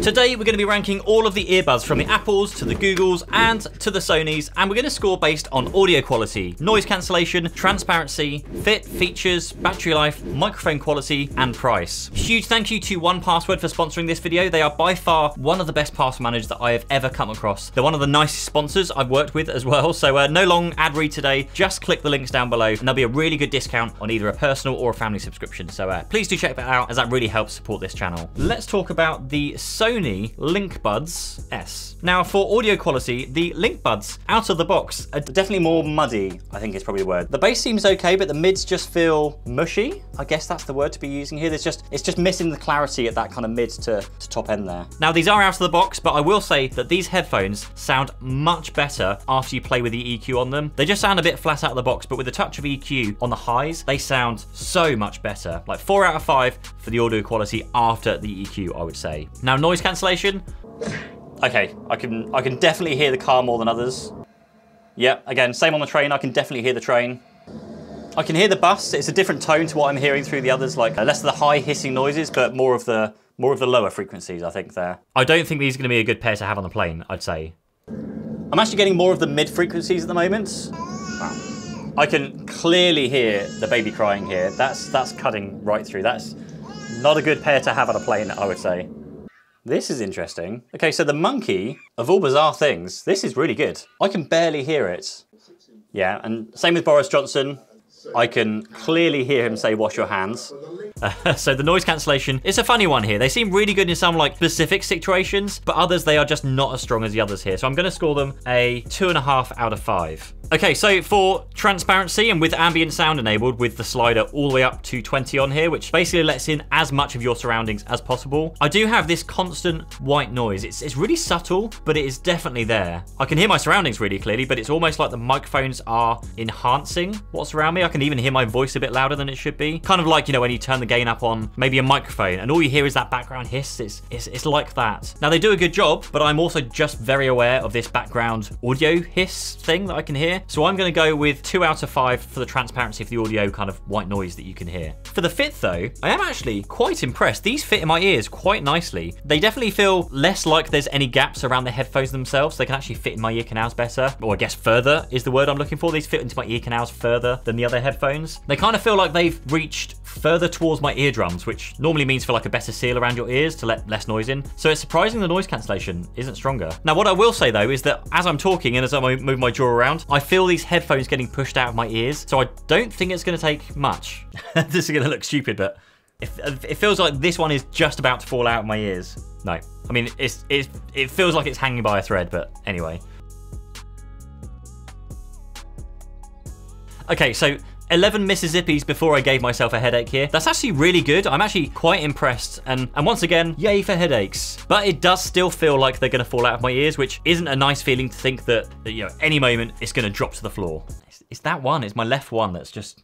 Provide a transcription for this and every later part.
Today we're going to be ranking all of the earbuds from the Apples to the Googles and to the Sonys, and we're going to score based on audio quality, noise cancellation, transparency, fit, features, battery life, microphone quality, and price. Huge thank you to 1Password for sponsoring this video. They are by far one of the best password managers that I have ever come across. They're one of the nicest sponsors I've worked with as well, so no long ad read today. Just click the links down below and there'll be a really good discount on either a personal or a family subscription. So please do check that out, as that really helps support this channel. Let's talk about the Sony LinkBuds S. Now for audio quality, the LinkBuds out of the box are definitely more muddy, I think is probably the word. The bass seems okay, but the mids just feel mushy. I guess that's the word to be using here. It's just missing the clarity at that kind of mid to top end there. Now these are out of the box, but I will say that these headphones sound much better after you play with the EQ on them. They just sound a bit flat out of the box, but with a touch of EQ on the highs, they sound so much better. Like 4 out of 5 for the audio quality after the EQ, I would say. Now noise cancellation. Okay, I can definitely hear the car more than others. Yeah, again, same on the train. I can definitely hear the train. I can hear the bus. It's a different tone to what I'm hearing through the others, like less of the high hissing noises, but more of the lower frequencies, I think, there. I don't think these are going to be a good pair to have on the plane, I'd say. I'm actually getting more of the mid frequencies at the moment. Wow. I can clearly hear the baby crying here. That's cutting right through. That's not a good pair to have on a plane, I would say. This is interesting. Okay, so the monkey, of all bizarre things, this is really good. I can barely hear it. Yeah, and same with Boris Johnson. I can clearly hear him say, wash your hands. So the noise cancellation is a funny one here. They seem really good in some like specific situations, but others, they are just not as strong as the others here. So I'm gonna score them a 2.5 out of 5. Okay, so for transparency and with ambient sound enabled with the slider all the way up to 20 on here, which basically lets in as much of your surroundings as possible, I do have this constant white noise. It's really subtle, but it is definitely there. I can hear my surroundings really clearly, but it's almost like the microphones are enhancing what's around me. I can even hear my voice a bit louder than it should be. Kind of like, you know, when you turn the gain up on maybe a microphone and all you hear is that background hiss. It's like that. Now they do a good job, but I'm also just very aware of this background audio hiss thing that I can hear. So I'm gonna go with 2 out of 5 for the transparency of the audio kind of white noise that you can hear. For the fit though, I am actually quite impressed. These fit in my ears quite nicely. They definitely feel less like there's any gaps around the headphones themselves. They can actually fit in my ear canals better, or I guess further is the word I'm looking for. These fit into my ear canals further than the other headphones. They kind of feel like they've reached further towards my eardrums, which normally means for like a better seal around your ears to let less noise in. So it's surprising the noise cancellation isn't stronger. Now what I will say though is that as I'm talking and as I move my jaw around, I feel these headphones getting pushed out of my ears. So I don't think it's going to take much. This is going to look stupid, but it feels like this one is just about to fall out of my ears. No, I mean, it feels like it's hanging by a thread, but anyway. Okay, so 11 Mississippis before I gave myself a headache here. That's actually really good. I'm actually quite impressed. And once again, yay for headaches. But it does still feel like they're gonna fall out of my ears, which isn't a nice feeling to think that you know, any moment it's gonna drop to the floor. It's that one, it's my left one that's just...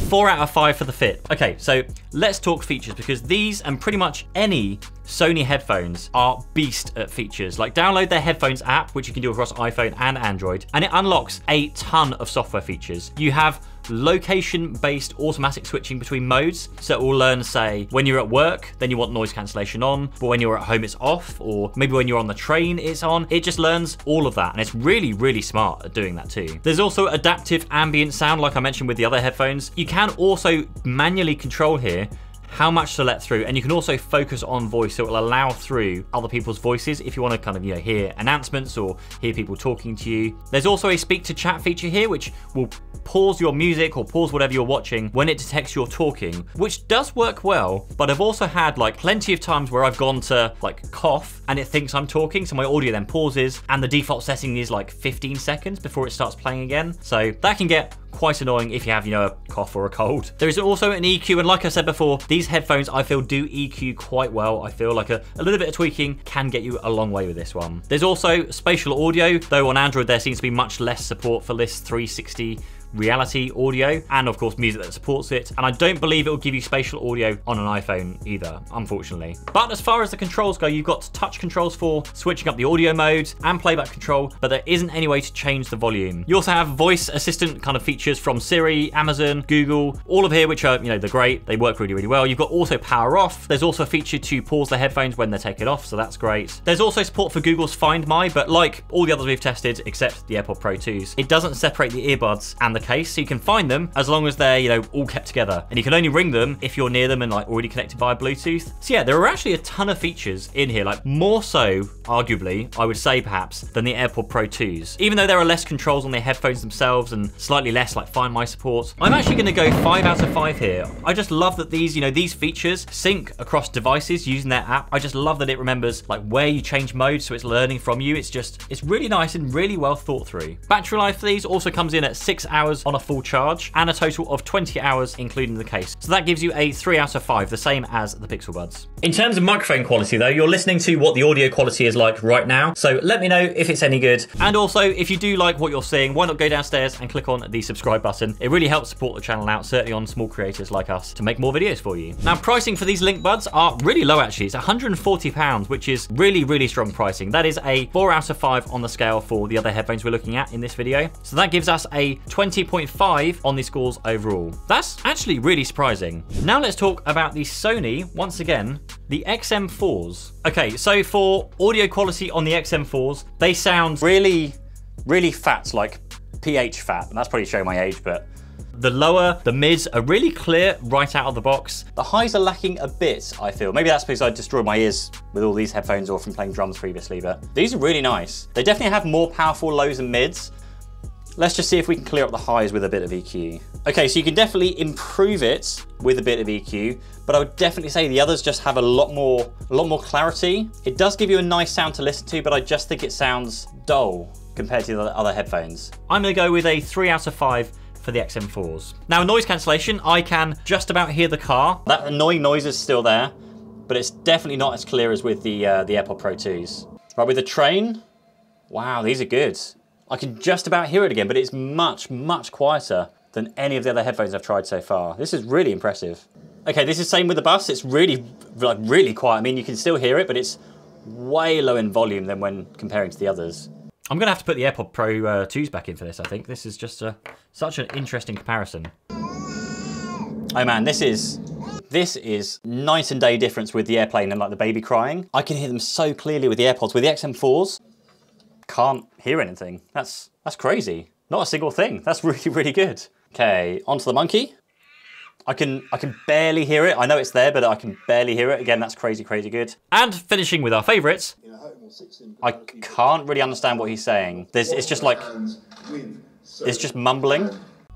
4 out of 5 for the fit. Okay, so let's talk features, because these and pretty much any Sony headphones are beast at features. Like download their headphones app, which you can do across iPhone and Android, and it unlocks a ton of software features. You have location-based automatic switching between modes. So it will learn, say, when you're at work, then you want noise cancellation on, but when you're at home, it's off, or maybe when you're on the train, it's on. It just learns all of that, and it's really, really smart at doing that too. There's also adaptive ambient sound, like I mentioned with the other headphones. You can also manually control here how much to let through, and you can also focus on voice, so it will allow through other people's voices if you want to kind of, you know, hear announcements or hear people talking to you. There's also a speak to chat feature here, which will pause your music or pause whatever you're watching when it detects you're talking, which does work well, but I've also had like plenty of times where I've gone to like cough and it thinks I'm talking, so my audio then pauses, and the default setting is like 15 seconds before it starts playing again. So that can get quite annoying if you have, you know, a cough or a cold. There is also an EQ, and like I said before, these headphones I feel do EQ quite well. I feel like a little bit of tweaking can get you a long way with this one. There's also spatial audio, though on Android there seems to be much less support for this 360 reality audio and of course music that supports it. And I don't believe it will give you spatial audio on an iPhone either, unfortunately. But as far as the controls go, you've got touch controls for switching up the audio mode and playback control, but there isn't any way to change the volume. You also have voice assistant kind of features from Siri, Amazon, Google, all of here, which are, they're great. They work really, really well. You've got auto power off. There's also a feature to pause the headphones when they're taken off, so that's great. There's also support for Google's Find My, but like all the others we've tested, except the AirPod Pro 2s, it doesn't separate the earbuds and the case, so you can find them as long as they're, all kept together. And you can only ring them if you're near them and like already connected via Bluetooth. So yeah, there are actually a ton of features in here, like more so, arguably, I would say perhaps, than the AirPod Pro 2s. Even though there are less controls on the headphones themselves and slightly less like Find My support, I'm actually gonna go 5 out of 5 here. I just love that these, these features sync across devices using their app. I just love that it remembers like where you change mode, so it's learning from you. It's really nice and really well thought through. Battery life for these also comes in at 6 hours on a full charge and a total of 20 hours including the case. So that gives you a 3 out of 5, the same as the Pixel Buds. In terms of microphone quality though, you're listening to what the audio quality is like right now. So let me know if it's any good. And also, if you do like what you're seeing, why not go downstairs and click on the subscribe button. It really helps support the channel out, certainly on small creators like us, to make more videos for you. Now, pricing for these Link Buds are really low actually. It's £140, which is really, really strong pricing. That is a 4 out of 5 on the scale for the other headphones we're looking at in this video. So that gives us a 20.5 on the scores overall. That's actually really surprising. Now let's talk about the Sony, once again, the XM4s. Okay, so for audio quality on the XM4s, they sound really, really fat, like PH fat. And that's probably showing my age, but the lower, the mids are really clear right out of the box. The highs are lacking a bit, I feel. Maybe that's because I destroyed my ears with all these headphones or from playing drums previously, but these are really nice. They definitely have more powerful lows and mids. Let's just see if we can clear up the highs with a bit of EQ. Okay, so you can definitely improve it with a bit of EQ, but I would definitely say the others just have a lot more clarity. It does give you a nice sound to listen to, but I just think it sounds dull compared to the other headphones. I'm gonna go with a 3 out of 5 for the XM4s. Now, noise cancellation, I can just about hear the car. That annoying noise is still there, but it's definitely not as clear as with the AirPod Pro 2s. Right, with the train, wow, these are good. I can just about hear it again, but it's much, much quieter than any of the other headphones I've tried so far. This is really impressive. Okay, this is same with the bus. It's really, like, really quiet. I mean, you can still hear it, but it's way low in volume than when comparing to the others. I'm gonna have to put the AirPod Pro 2s back in for this, I think. This is just such an interesting comparison. Oh man, this is night and day difference with the airplane and like the baby crying. I can hear them so clearly with the AirPods. With the XM4s, can't hear anything. That's crazy. Not a single thing. That's really, really good. Okay, onto the monkey. I can barely hear it. I know it's there, but I can barely hear it. Again, that's crazy, crazy good. And finishing with our favorites, I can't really understand what he's saying. It's just like, it's just mumbling.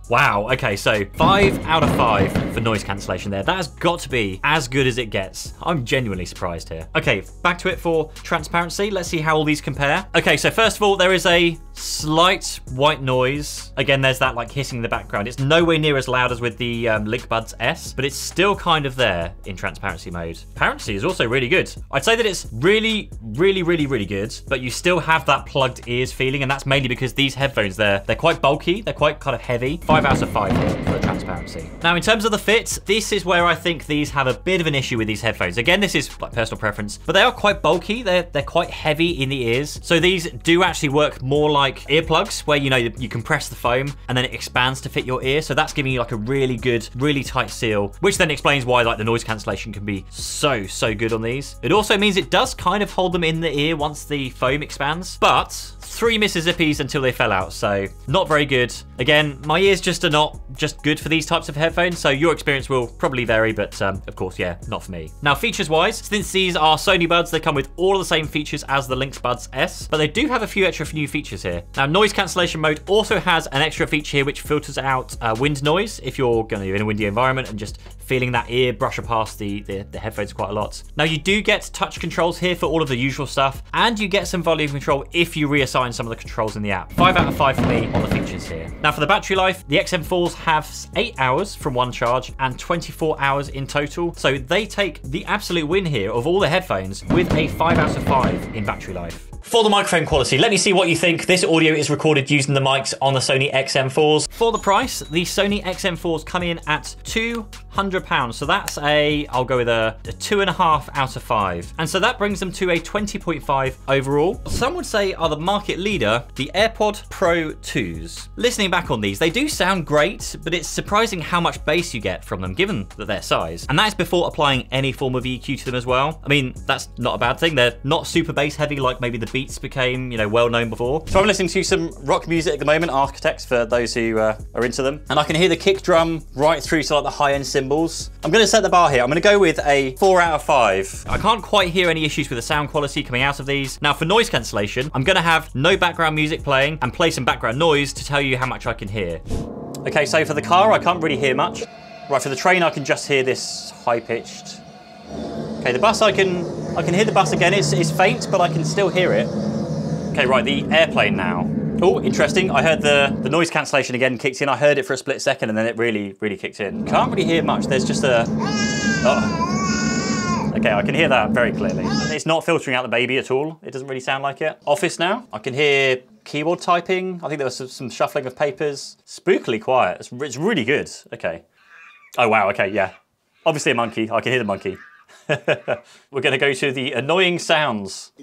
Wow, okay, so 5 out of 5 for noise cancellation there. That has got to be as good as it gets. I'm genuinely surprised here. Okay, back to it for transparency. Let's see how all these compare. Okay, so first of all, there is a slight white noise. Again, there's that like hissing in the background. It's nowhere near as loud as with the Link Buds S, but it's still kind of there in transparency mode. Transparency is also really good. I'd say that it's really, really, really, really good, but you still have that plugged ears feeling, and that's mainly because these headphones, they're quite bulky. They're quite kind of heavy. 5 out of 5 here for the transparency. Now, in terms of the fit, this is where I think these have a bit of an issue with these headphones. Again, this is like personal preference, but they are quite bulky. They're quite heavy in the ears. So these do actually work more like earplugs where, you compress the foam and then it expands to fit your ear. So that's giving you like a really good, really tight seal, which then explains why like the noise cancellation can be so good on these. It also means it does kind of hold them in the ear once the foam expands, but 3 Mississippis until they fell out. So not very good. Again, my ears just are not just good for these types of headphones, so your experience will probably vary, but of course, yeah, not for me. Now, features-wise, since these are Sony buds, they come with all of the same features as the Lynx Buds S, but they do have a few extra new features here. Now, noise cancellation mode also has an extra feature here which filters out wind noise if you're going to be in a windy environment and just feeling that ear brusher past the headphones quite a lot. Now you do get touch controls here for all of the usual stuff, and you get some volume control if you reassign some of the controls in the app. 5 out of 5 for me on the features here. Now for the battery life, the XM4s have 8 hours from one charge and 24 hours in total. So they take the absolute win here of all the headphones with a 5 out of 5 in battery life. For the microphone quality, let me see what you think. This audio is recorded using the mics on the Sony XM4s. For the price, the Sony XM4s come in at £200. So that's I'll go with a 2.5 out of 5. And so that brings them to a 20.5 overall. Some would say are the market leader, the AirPod Pro 2s. Listening back on these, they do sound great, but it's surprising how much bass you get from them given that their size. And that is before applying any form of EQ to them as well. I mean, that's not a bad thing. They're not super bass heavy like maybe the Beats became, you know, well known before. So I'm listening to some rock music at the moment, Architects for those who are into them. And I can hear the kick drum right through to like the high end cymbals. I'm gonna set the bar here. I'm gonna go with a 4 out of 5. I can't quite hear any issues with the sound quality coming out of these. Now for noise cancellation, I'm gonna have no background music playing and play some background noise to tell you how much I can hear. Okay, so for the car, I can't really hear much. Right, for the train, I can just hear this high pitched. Okay, the bus, I can hear the bus again. It's faint, but I can still hear it. Okay, right, the airplane now. Oh, interesting. I heard the noise cancellation again kicked in. I heard it for a split second and then it really kicked in. Can't really hear much. There's just a... Oh. Okay, I can hear that very clearly. It's not filtering out the baby at all. It doesn't really sound like it. Office now. I can hear keyboard typing. I think there was some shuffling of papers. Spookily quiet. It's really good. Okay. Oh, wow. Okay, yeah. Obviously a monkey. I can hear the monkey. We're going to go to the annoying sounds.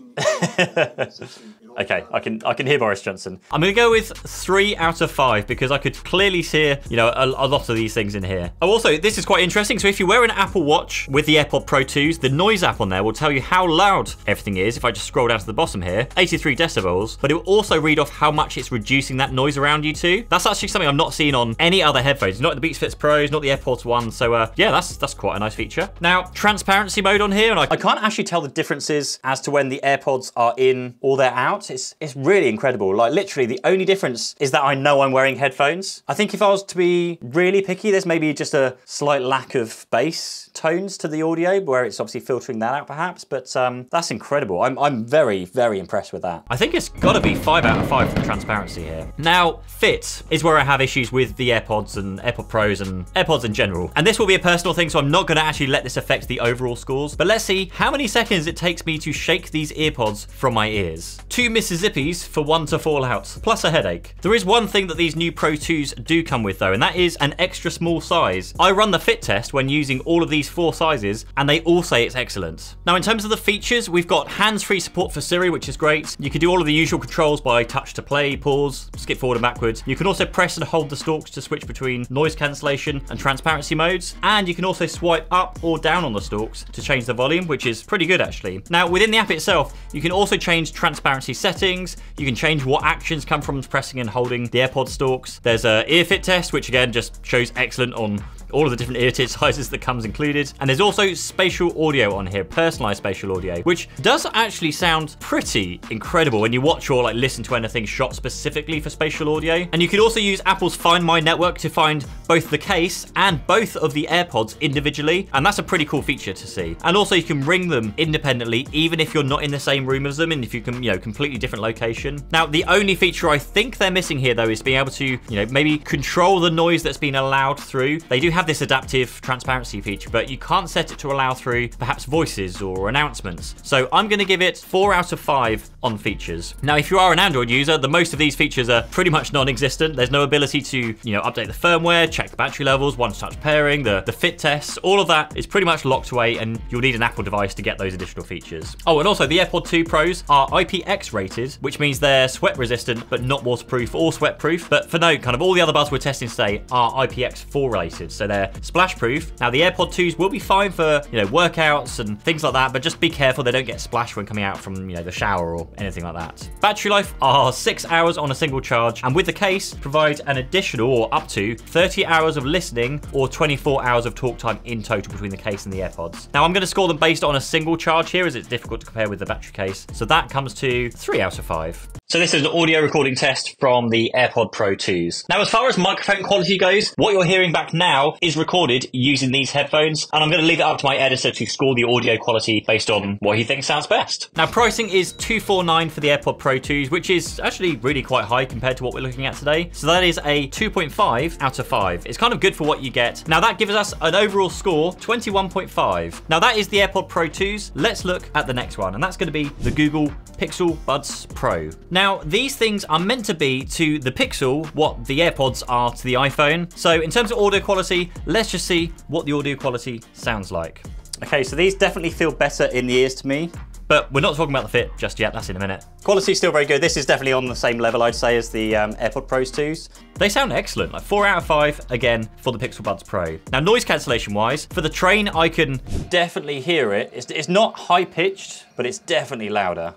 Okay, I can hear Boris Johnson. I'm going to go with 3 out of 5 because I could clearly hear, you know, a lot of these things in here. Oh, also, this is quite interesting. So if you wear an Apple Watch with the AirPod Pro 2s, the noise app on there will tell you how loud everything is. If I just scroll down to the bottom here, 83 decibels, but it will also read off how much it's reducing that noise around you to. That's actually something I'm not seeing on any other headphones, not the Beats Fit Pros, not the AirPods 1. So yeah, that's quite a nice feature. Now, transparency mode on here, and I can't actually tell the differences as to when the AirPods are in or they're out. It's really incredible. Like literally the only difference is that I know I'm wearing headphones. I think if I was to be really picky, there's maybe just a slight lack of bass tones to the audio where it's obviously filtering that out perhaps, but that's incredible. I'm very impressed with that. I think it's gotta be 5 out of 5 for the transparency here. Now, fit is where I have issues with the AirPods and AirPod Pros and AirPods in general. And this will be a personal thing, so I'm not gonna actually let this affect the overall scores, but let's see how many seconds it takes me to shake these earpods from my ears. 2 Mississippis for 1 to fall out, plus a headache. There is one thing that these new Pro 2s do come with though, and that is an extra small size. I run the fit test when using all of these 4 sizes, and they all say it's excellent. Now in terms of the features, we've got hands-free support for Siri, which is great. You can do all of the usual controls by touch to play, pause, skip forward and backwards. You can also press and hold the stalks to switch between noise cancellation and transparency modes, and you can also swipe up or down on the stalks to change the volume, which is pretty good actually. Now within the app itself, you can also change transparency settings. You can change what actions come from pressing and holding the AirPod stalks. There's a ear fit test, which again just shows excellent on all of the different ear tip sizes that comes included. And there's also spatial audio on here, personalized spatial audio, which does actually sound pretty incredible when you watch or like listen to anything shot specifically for spatial audio. And you can also use Apple's Find My network to find both the case and both of the AirPods individually. And that's a pretty cool feature to see. And also you can ring them independently, even if you're not in the same room as them and if you can, you know, completely different location. Now, the only feature I think they're missing here though is being able to, you know, maybe control the noise that's been allowed through. They do have this adaptive transparency feature, but you can't set it to allow through perhaps voices or announcements. So I'm going to give it 4 out of 5 on features. Now, if you are an Android user, the most of these features are pretty much non-existent. There's no ability to, you know, update the firmware, check the battery levels, one-touch pairing, the fit tests, all of that is pretty much locked away, and you'll need an Apple device to get those additional features. Oh, and also the AirPod 2 Pros are IPX rated, which means they're sweat resistant, but not waterproof or sweat proof. But for note, kind of all the other buds we're testing today are IPX4 rated, so they're splash proof. Now the AirPod 2s will be fine for, you know, workouts and things like that, but just be careful they don't get splashed when coming out from, you know, the shower or anything like that. Battery life are 6 hours on a single charge, and with the case provides an additional or up to 30 hours of listening or 24 hours of talk time in total between the case and the AirPods. Now I'm going to score them based on a single charge here, as it's difficult to compare with the battery case. So that comes to 3 out of 5. So this is an audio recording test from the AirPod Pro 2s. Now, as far as microphone quality goes, what you're hearing back now for is recorded using these headphones, and I'm going to leave it up to my editor to score the audio quality based on what he thinks sounds best. Now, pricing is $249 for the AirPod Pro 2s, which is actually really quite high compared to what we're looking at today. So that is a 2.5 out of 5. It's kind of good for what you get. Now that gives us an overall score, 21.5. Now that is the AirPod Pro 2s. Let's look at the next one, and that's going to be the Google Pixel Buds Pro. Now, these things are meant to be to the Pixel what the AirPods are to the iPhone. So in terms of audio quality, let's just see what the audio quality sounds like. Okay, so these definitely feel better in the ears to me. But we're not talking about the fit just yet, that's in a minute. Quality's still very good. This is definitely on the same level, I'd say, as the AirPod Pros 2s. They sound excellent, like 4 out of 5, again, for the Pixel Buds Pro. Now, noise cancellation-wise, for the train, I can definitely hear it. It's not high-pitched, but it's definitely louder.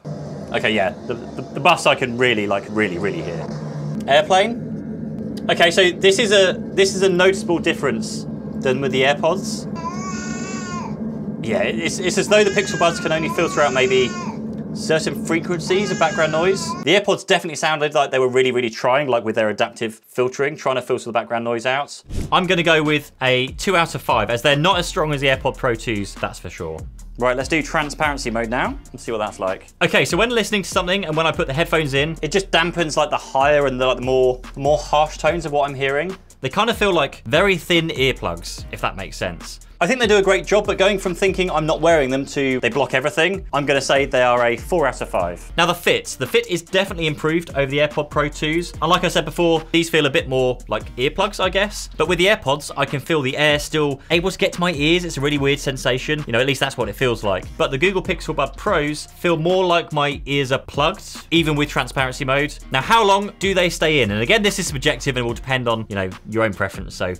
Okay, yeah, the bus I can really hear. Airplane. Okay, so this is a noticeable difference than with the AirPods. Yeah, it's as though the Pixel Buds can only filter out maybe certain frequencies of background noise. The AirPods definitely sounded like they were really trying, like with their adaptive filtering, trying to filter the background noise out. I'm gonna go with a 2 out of 5, as they're not as strong as the AirPod Pro 2s, that's for sure. Right, let's do transparency mode now and see what that's like. Okay, so when listening to something and when I put the headphones in, it just dampens like the higher and the more harsh tones of what I'm hearing. They kind of feel like very thin earplugs, if that makes sense. I think they do a great job, but going from thinking I'm not wearing them to they block everything, I'm gonna say they are a 4 out of 5. Now the fit is definitely improved over the AirPod Pro 2s. And like I said before, these feel a bit more like earplugs, I guess. But with the AirPods, I can feel the air still able to get to my ears. It's a really weird sensation. You know, at least that's what it feels like. But the Google Pixel Bud Pros feel more like my ears are plugged, even with transparency mode. Now, how long do they stay in? And again, this is subjective and will depend on, you know, your own preference. So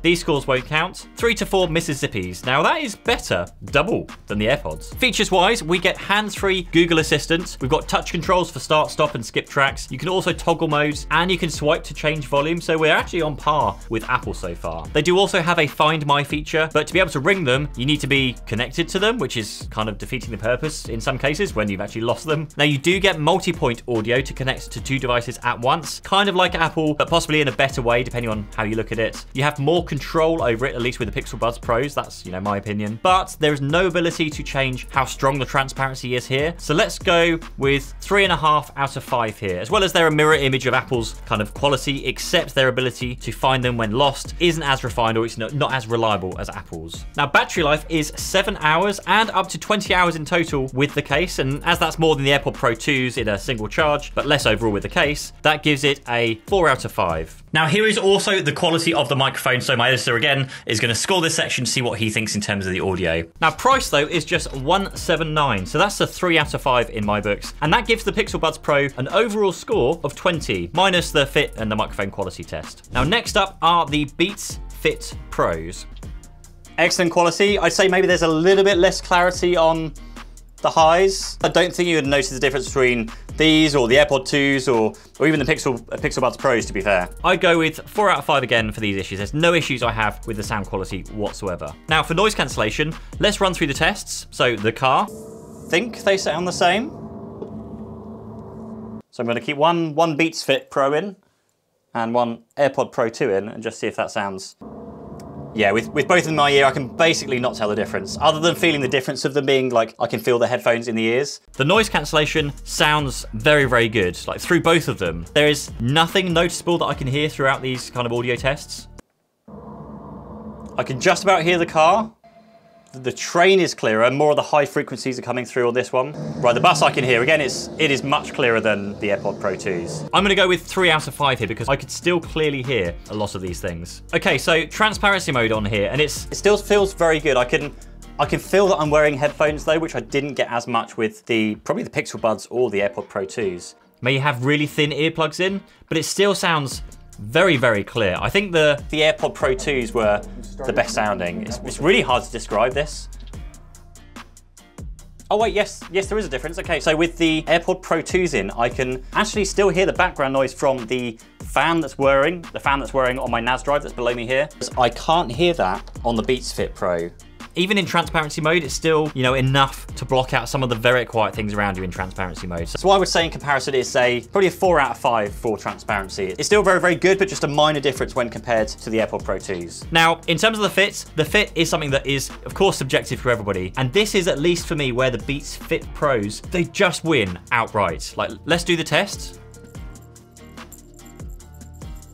these scores won't count. 3 to 4 Mississippis. Now that is better, double, than the AirPods. Features-wise, we get hands-free Google Assistant. We've got touch controls for start, stop, and skip tracks. You can also toggle modes, and you can swipe to change volume, so we're actually on par with Apple so far. They do also have a Find My feature, but to be able to ring them, you need to be connected to them, which is kind of defeating the purpose in some cases when you've actually lost them. Now you do get multi-point audio to connect to 2 devices at once, kind of like Apple, but possibly in a better way, depending on how you look at it. You have more control over it, at least with the Pixel Buds Pros. That's, you know, my opinion. But there is no ability to change how strong the transparency is here. So let's go with 3.5 out of 5 here. As well as they're a mirror image of Apple's kind of quality, except their ability to find them when lost isn't as refined, or it's not as reliable as Apple's. Now, battery life is 7 hours and up to 20 hours in total with the case. And as that's more than the AirPod Pro 2s in a single charge, but less overall with the case, that gives it a 4 out of 5. Now here is also the quality of the microphone. So my editor again is going to score this section, see what he thinks in terms of the audio. Now price though is just $179. So that's a 3 out of 5 in my books. And that gives the Pixel Buds Pro an overall score of 20, minus the fit and the microphone quality test. Now next up are the Beats Fit Pros. Excellent quality. I'd say maybe there's a little bit less clarity on the highs. I don't think you would notice the difference between these or the AirPod 2s or even the Pixel Buds Pros, to be fair. I'd go with 4 out of 5 again for these issues. There's no issues I have with the sound quality whatsoever. Now for noise cancellation, let's run through the tests. So the car, think they sound the same. So I'm going to keep one Beats Fit Pro in and one AirPod Pro 2 in and just see if that sounds... Yeah, with both of them in my ear, I can basically not tell the difference, other than feeling the difference of them being like, I can feel the headphones in the ears. The noise cancellation sounds very good, like through both of them. There is nothing noticeable that I can hear throughout these kind of audio tests. I can just about hear the car. The train is clearer, more of the high frequencies are coming through on this one. Right, the bus I can hear, again, it is much clearer than the AirPod Pro 2s. I'm gonna go with 3 out of 5 here because I could still clearly hear a lot of these things. Okay, so transparency mode on here, and it still feels very good. I can feel that I'm wearing headphones though, which I didn't get as much with probably the Pixel Buds or the AirPod Pro 2s. May have really thin earplugs in, but it still sounds very clear. I think the AirPod Pro 2s were the best sounding. It's really hard to describe this. Oh wait, yes, there is a difference. Okay, so with the AirPod Pro 2s in, I can actually still hear the background noise from the fan that's whirring on my NAS drive that's below me here. I can't hear that on the Beats Fit Pro. even in transparency mode, it's still, you know, enough to block out some of the very quiet things around you in transparency mode. So I would say in comparison is probably a 4 out of 5 for transparency. It's still very, very good, but just a minor difference when compared to the AirPod Pro 2s. Now, in terms of the fit is something that is, of course, subjective for everybody. And this is, at least for me, where the Beats Fit Pros, they just win outright. Like, let's do the test.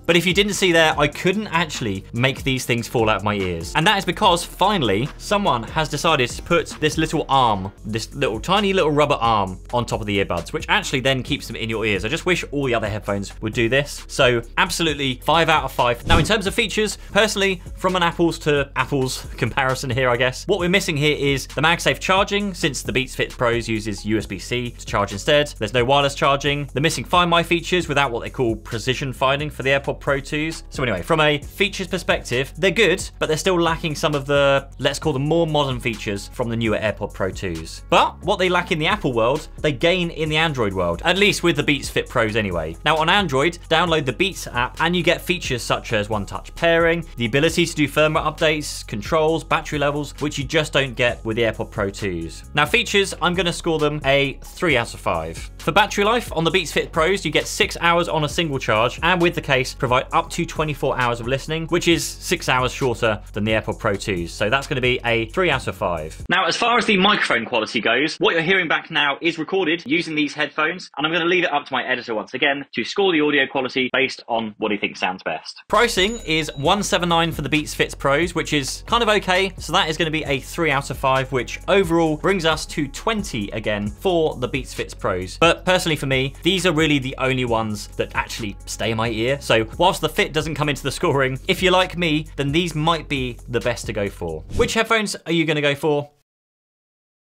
But if you didn't see there, I couldn't actually make these things fall out of my ears. And that is because, finally, someone has decided to put this little arm, this little tiny little rubber arm on top of the earbuds, which actually then keeps them in your ears. I just wish all the other headphones would do this. So absolutely 5 out of 5. Now, in terms of features, personally, from an apples to apples comparison here, I guess, what we're missing here is the MagSafe charging, since the Beats Fit Pros uses USB-C to charge instead. There's no wireless charging. The missing Find My features without what they call precision finding for the AirPod Pro 2s. So anyway, from a features perspective, they're good, but they're still lacking some of the, let's call them more modern features from the newer AirPod Pro 2s. But what they lack in the Apple world, they gain in the Android world, at least with the Beats Fit Pros anyway. Now on Android, download the Beats app and you get features such as one-touch pairing, the ability to do firmware updates, controls, battery levels, which you just don't get with the AirPod Pro 2s. Now features, I'm gonna score them a 3 out of 5. For battery life, on the Beats Fit Pros, you get 6 hours on a single charge, and with the case, provide up to 24 hours of listening, which is 6 hours shorter than the AirPod Pro 2s. So that's gonna be a 3 out of 5. Now, as far as the microphone quality goes, what you're hearing back now is recorded using these headphones, and I'm gonna leave it up to my editor once again to score the audio quality based on what he thinks sounds best. Pricing is $179 for the Beats Fit Pros, which is kind of okay. So that is gonna be a 3 out of 5, which overall brings us to 20 again for the Beats Fit Pros. But personally for me, these are really the only ones that actually stay in my ear. So whilst the fit doesn't come into the scoring, if you're like me, then these might be the best to go for. Which headphones are you gonna go for?